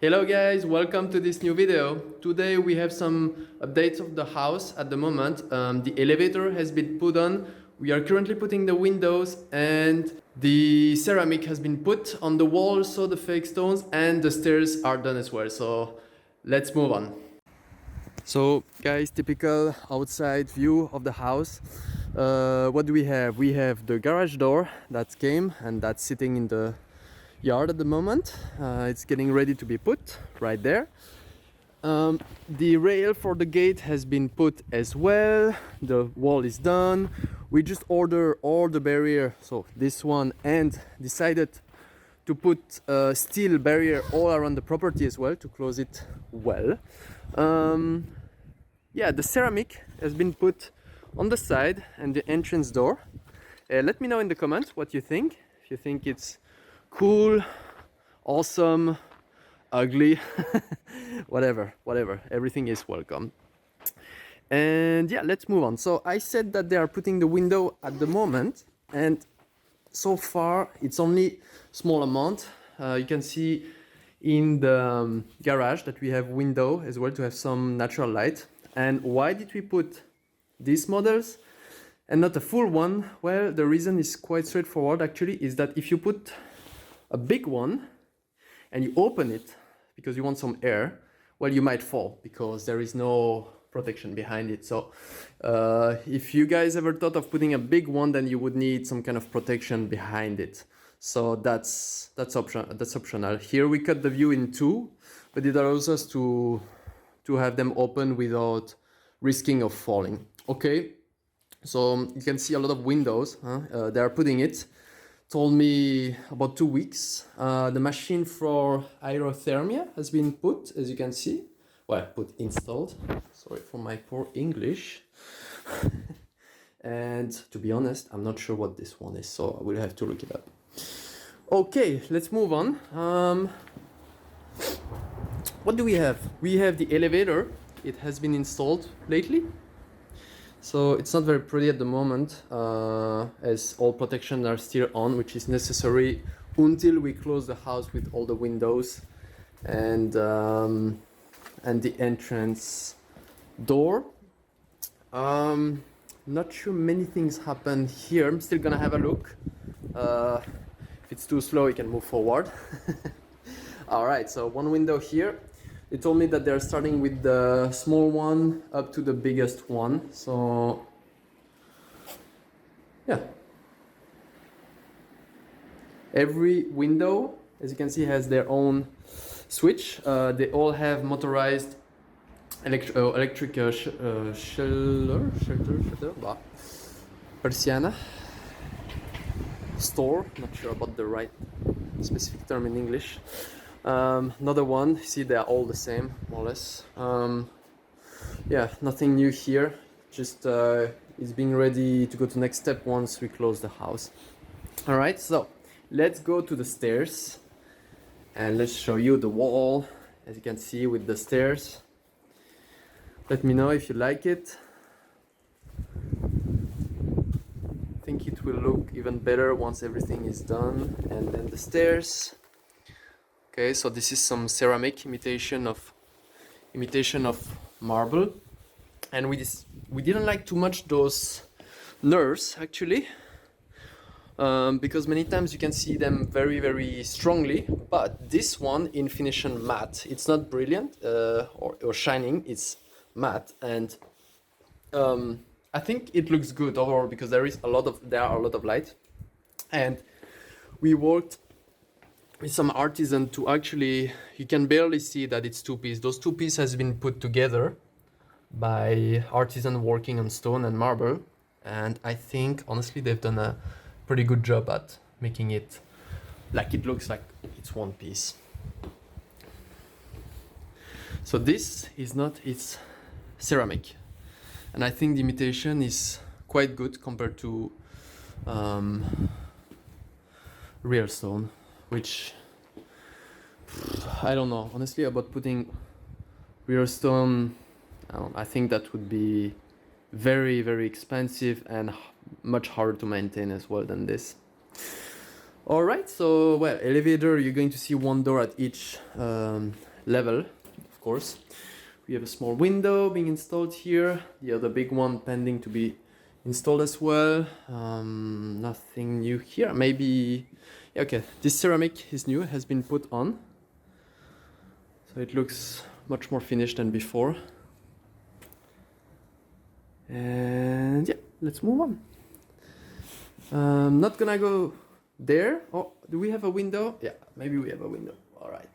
Hello guys, welcome to this new video. Today we have some updates of the house at the moment. The elevator has been put on. We are currently putting the windows and the ceramic has been put on the wall, so the fake stones and the stairs are done as well. So let's move on. So guys, typical outside view of the house. What do we have? We have the garage door that came and that's sitting in the yard at the moment. It's getting ready to be put right there. The rail for the gate has been put as well. The wall is done. We just order all the barrier, so this one, and decided to put a steel barrier all around the property as well to close it well. Yeah, the ceramic has been put on the side and the entrance door. Let me know in the comments what you think. If you think it's cool, awesome, ugly, whatever, everything is welcome. And yeah, let's move on. So I said that they are putting the window at the moment, and so far it's only small amount. You can see in the garage that we have window as well to have some natural light. And why did we put these models and not a full one? Well, the reason is quite straightforward actually, is that if you put a big one and you open it because you want some air, well, you might fall because there is no protection behind it. So if you guys ever thought of putting a big one, then you would need some kind of protection behind it. So that's optional. Here we cut the view in two, but it allows us to have them open without risking of falling. Okay, so you can see a lot of windows. They are putting it. Told me about 2 weeks. The machine for aerothermia has been put, as you can see. Well, installed. Sorry for my poor English. And to be honest, I'm not sure what this one is, so I will have to look it up. Okay, let's move on. What do we have? We have the elevator. It has been installed lately. So it's not very pretty at the moment, as all protections are still on, which is necessary until we close the house with all the windows and the entrance door. Not sure many things happen here. I'm still gonna have a look. If it's too slow, you can move forward. All right, so one window here. They told me that they're starting with the small one up to the biggest one. So yeah, every window, as you can see, has their own switch. They all have motorized electric shelter, persiana, store. Not sure about the right specific term in English. Another one, see, they are all the same, more or less. Yeah, nothing new here, just it's being ready to go to the next step once we close the house. All right, so let's go to the stairs and let's show you the wall, as you can see, with the stairs. Let me know if you like it. I think it will look even better once everything is done. And then the stairs. Okay, so this is some ceramic imitation of marble, and we didn't like too much those nerves actually, because many times you can see them very strongly, but this one in Finishing matte, it's not brilliant or shining, it's matte, and I think it looks good overall because there are a lot of light, and we worked with some artisan to actually, you can barely see that it's two pieces. Those two pieces has been put together by artisan working on stone and marble, and I think honestly they've done a pretty good job at making it like it looks like it's one piece. So this is not, it's ceramic, and I think the imitation is quite good compared to real stone, which I don't know honestly about putting real stone. I think that would be very expensive and much harder to maintain as well than this. All right, so well, elevator, you're going to see one door at each level, of course. We have a small window being installed here, the other big one pending to be installed as well. Nothing new here, maybe, yeah, okay, this ceramic is new, has been put on. So it looks much more finished than before. And yeah, let's move on. Not gonna go there. Oh, do we have a window? Yeah, maybe we have a window. All right.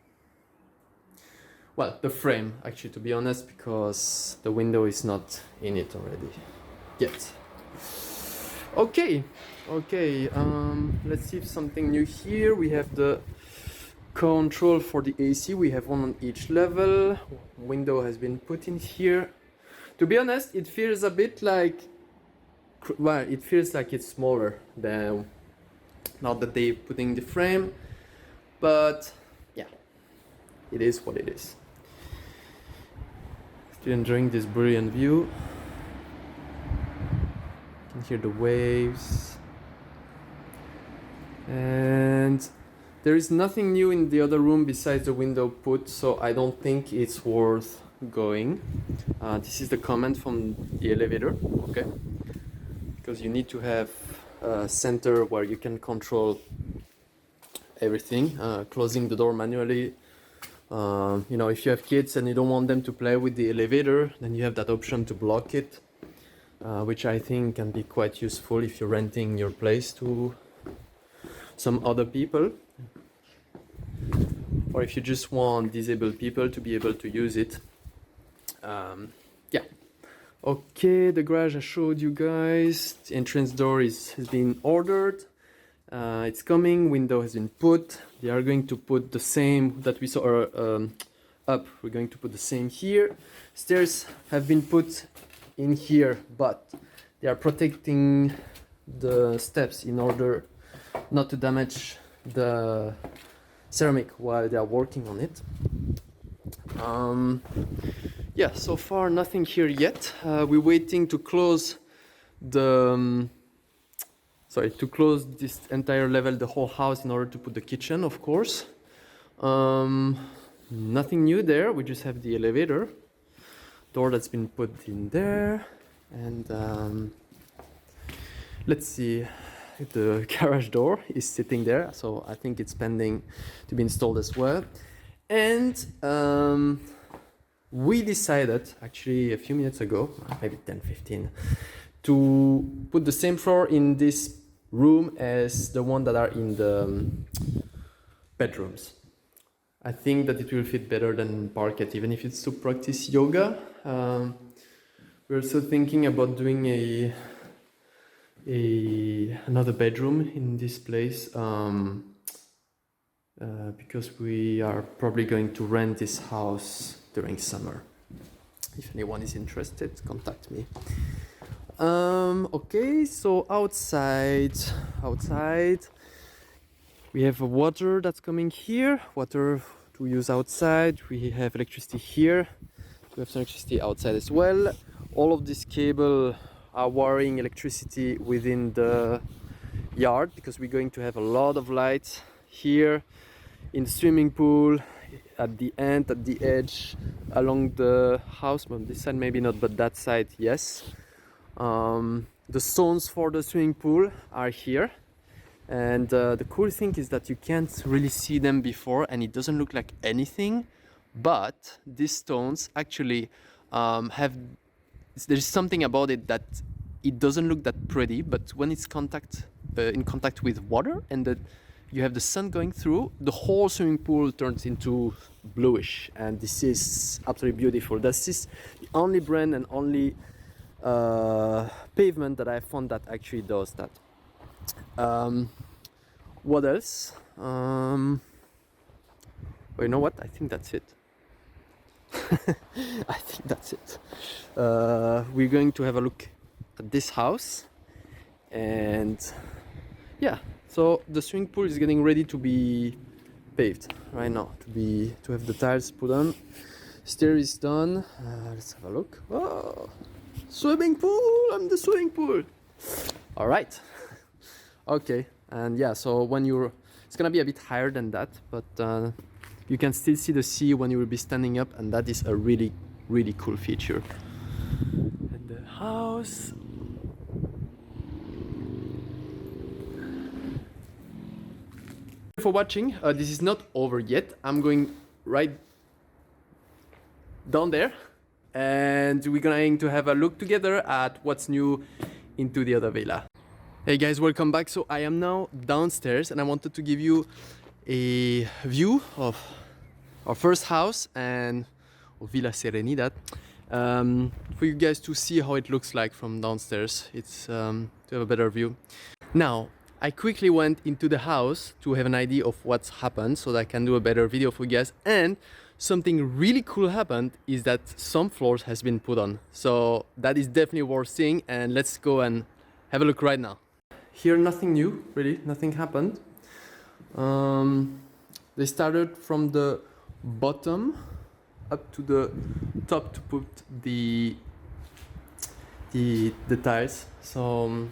Well, the frame, actually, to be honest, because the window is not in it already yet. Okay, okay. Let's see if something new here. We have the control for the AC. We have one on each level. Window has been put in here. To be honest, it feels a bit like, well, it feels like it's smaller than now that they're putting the frame, but yeah, it is what it is. Still enjoying this brilliant view. You can hear the waves. And there is nothing new in the other room besides the window put, so I don't think it's worth going. This is the comment from the elevator, okay? Because you need to have a center where you can control everything, closing the door manually. You know, if you have kids and you don't want them to play with the elevator, then you have that option to block it, which I think can be quite useful if you're renting your place to some other people, or if you just want disabled people to be able to use it. Yeah. Okay, the garage I showed you guys. The entrance door has been ordered. It's coming. Window has been put. They are going to put the same that we saw up. We're going to put the same here. Stairs have been put in here, but they are protecting the steps in order not to damage the ceramic while they are working on it. Yeah, so far nothing here yet. We're waiting to close the to close this entire level, the whole house, in order to put the kitchen, of course. Nothing new there. We just have the elevator door that's been put in there, and let's see. The garage door is sitting there, so I think it's pending to be installed as well. And we decided, actually a few minutes ago, maybe 10-15, to put the same floor in this room as the one that are in the bedrooms. I think that it will fit better than parquet, even if it's to practice yoga. We're also thinking about doing another bedroom in this place, because we are probably going to rent this house during summer. If anyone is interested, contact me. Okay, so outside we have water that's coming here, water to use outside. We have electricity here. We have some electricity outside as well. All of this cable are wiring electricity within the yard, because we're going to have a lot of lights here in the swimming pool, at the end, at the edge, along the house. Well, this side maybe not, but that side yes. The stones for the swimming pool are here, and the cool thing is that you can't really see them before, and it doesn't look like anything, but these stones actually there's something about it that it doesn't look that pretty, but when it's in contact with water, and you have the sun going through, the whole swimming pool turns into bluish, and this is absolutely beautiful. This is the only brand and only pavement that I found that actually does that. What else? Well, you know what? I think that's it. I think that's it. We're going to have a look at this house, and yeah. So the swimming pool is getting ready to be paved right now, to have the tiles put on. Stair is done. Let's have a look. Oh, swimming pool! I'm the swimming pool. All right. Okay. And yeah, so when you're It's gonna be a bit higher than that, but you can still see the sea when you will be standing up, and that is a really, really cool feature. And the house. For watching. This is not over yet. I'm going right down there, and we're going to have a look together at what's new into the other villa. Hey guys, welcome back. So I am now downstairs, and I wanted to give you a view of our first house and Villa Serenidad, for you guys to see how it looks like from downstairs. It's to have a better view. Now, I quickly went into the house to have an idea of what's happened so that I can do a better video for you guys. And something really cool happened is that some floors has been put on. So that is definitely worth seeing, and let's go and have a look right now. Here, nothing new, really, nothing happened. They started from the bottom up to the top to put the tiles. So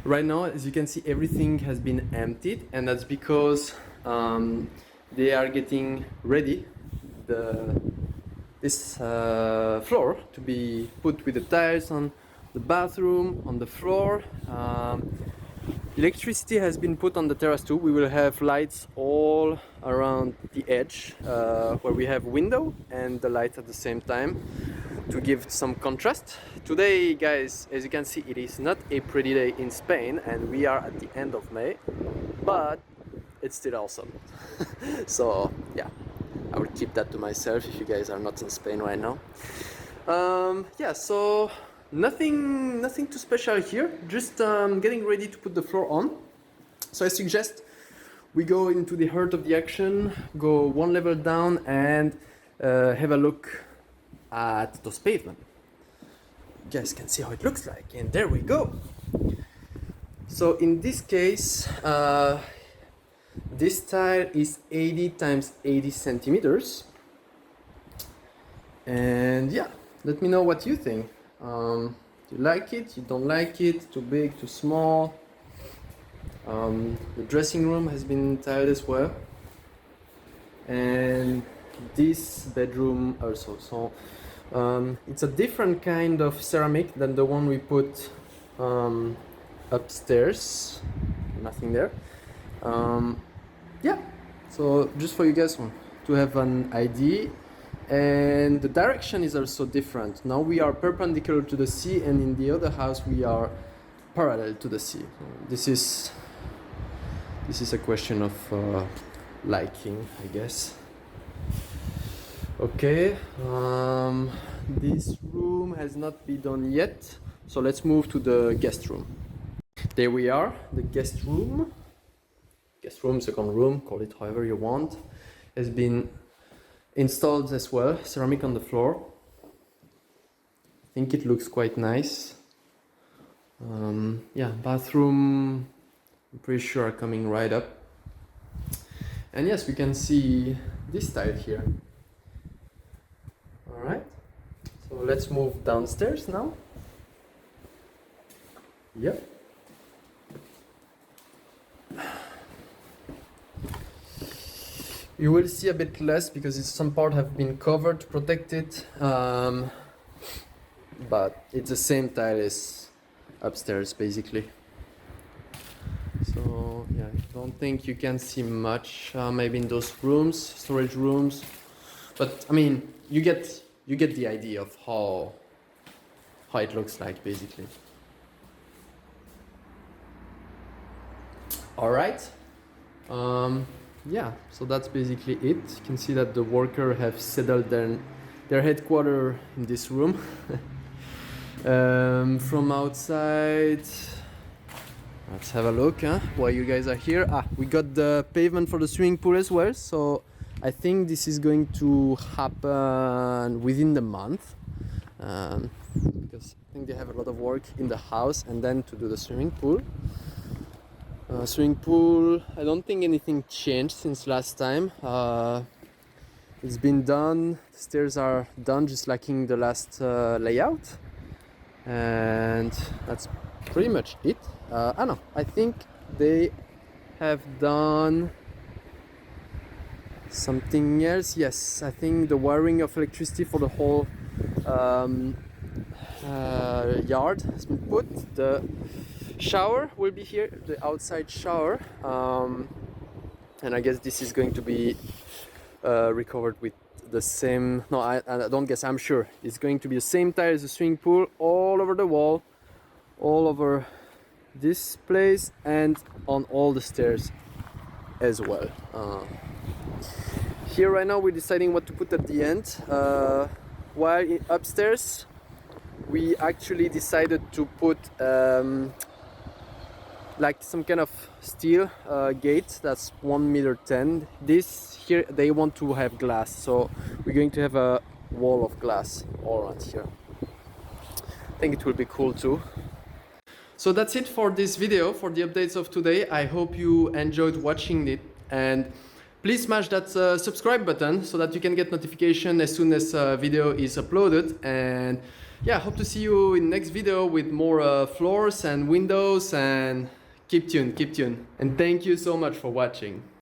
right now, as you can see, everything has been emptied, and that's because they are getting ready this floor to be put with the tiles on the bathroom, on the floor. Electricity has been put on the terrace too. We will have lights all around the edge where we have window and the lights at the same time to give some contrast. Today, guys, as you can see, it is not a pretty day in Spain, and we are at the end of May, but it's still awesome. So yeah, I will keep that to myself if you guys are not in Spain right now. Yeah, so nothing too special here, just getting ready to put the floor on. So I suggest we go into the heart of the action, go one level down, and have a look at those pavement. You guys can see how it looks like, and there we go. So in this case, this tile is 80 times 80 centimeters, and yeah, let me know what you think. You like it, you don't like it, too big, too small. The dressing room has been tiled as well, and this bedroom also. So it's a different kind of ceramic than the one we put upstairs. Nothing there. Yeah, so just for you guys to have an idea. And the direction is also different. Now we are perpendicular to the sea, and in the other house we are parallel to the sea. So this is a question of liking, I guess. Okay, this room has not been done yet, so let's move to the guest room. There we are, the guest room. Guest room, second room, call it however you want, has been installed as well, ceramic on the floor. I think it looks quite nice. Yeah, bathroom, I'm pretty sure are coming right up. And yes, we can see this tile here. Alright, so let's move downstairs now. Yep. You will see a bit less because some part have been covered, protected, but it's the same tile as upstairs basically. So yeah, I don't think you can see much, maybe in those rooms, storage rooms, but I mean, you get the idea of how it looks like basically. All right. Yeah, so that's basically it. You can see that the workers have settled their headquarters in this room. From outside, let's have a look while you guys are here. We got the pavement for the swimming pool as well, so I think this is going to happen within the month, because I think they have a lot of work in the house and then to do the swimming pool. Swimming pool, I don't think anything changed since last time. It's been done, the stairs are done, just lacking the last layout. And that's pretty much it. I think they have done something else. Yes, I think the wiring of electricity for the whole yard has been put. The shower will be here, the outside shower, and I guess this is going to be recovered with the same, no, I don't guess, I'm sure it's going to be the same tile as the swimming pool, all over the wall, all over this place, and on all the stairs as well. Here right now we're deciding what to put at the end. While upstairs we actually decided to put like some kind of steel gate that's 1.10 meters. This here they want to have glass, so we're going to have a wall of glass all around here. I think it will be cool too. So that's it for this video, for the updates of today. I hope you enjoyed watching it, and please smash that subscribe button so that you can get notification as soon as a video is uploaded. And yeah, hope to see you in next video with more floors and windows, and keep tuned. And thank you so much for watching.